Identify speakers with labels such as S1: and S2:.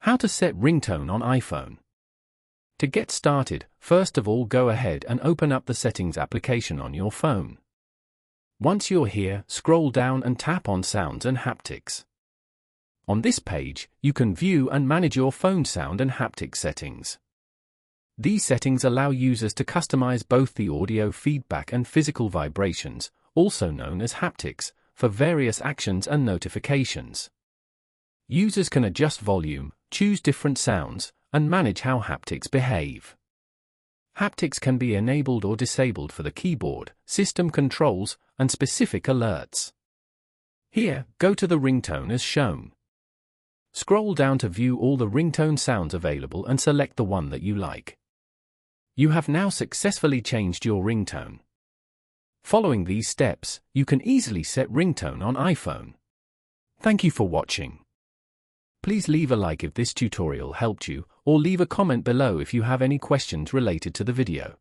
S1: How to set ringtone on iPhone. To get started, first of all go ahead and open up the Settings application on your phone. Once you're here, scroll down and tap on Sounds and Haptics. On this page, you can view and manage your phone sound and haptic settings. These settings allow users to customize both the audio feedback and physical vibrations, also known as haptics, for various actions and notifications. Users can adjust volume, choose different sounds, and manage how haptics behave. Haptics can be enabled or disabled for the keyboard, system controls, and specific alerts. Here, go to the ringtone as shown. Scroll down to view all the ringtone sounds available and select the one that you like. You have now successfully changed your ringtone. Following these steps, you can easily set ringtone on iPhone. Thank you for watching. Please leave a like if this tutorial helped you, or leave a comment below if you have any questions related to the video.